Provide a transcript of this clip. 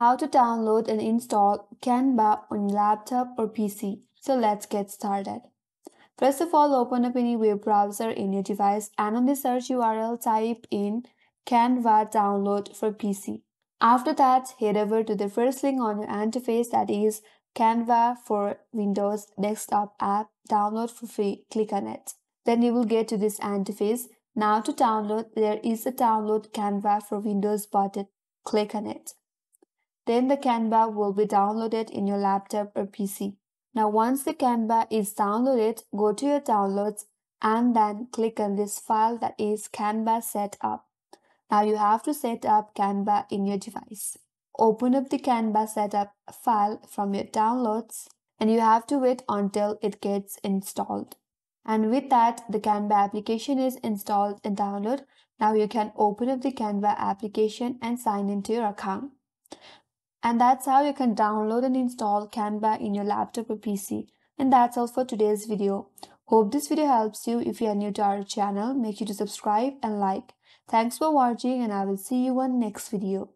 How to download and install Canva on your laptop or PC. So let's get started. First of all, open up any web browser in your device and on the search URL type in Canva download for PC. After that, head over to the first link on your interface, that is Canva for Windows desktop app download for free. Click on it. Then you will get to this interface. Now to download, there is a download Canva for Windows button. Click on it. Then the Canva will be downloaded in your laptop or PC. Now once the Canva is downloaded, go to your downloads and then click on this file, that is Canva setup. Now you have to set up Canva in your device. Open up the Canva setup file from your downloads and you have to wait until it gets installed. And with that, the Canva application is installed and downloaded. Now you can open up the Canva application and sign into your account. And that's how you can download and install Canva in your laptop or PC. And that's all for today's video. Hope this video helps you. If you are new to our channel, make sure to subscribe and like. Thanks for watching and I will see you on next video.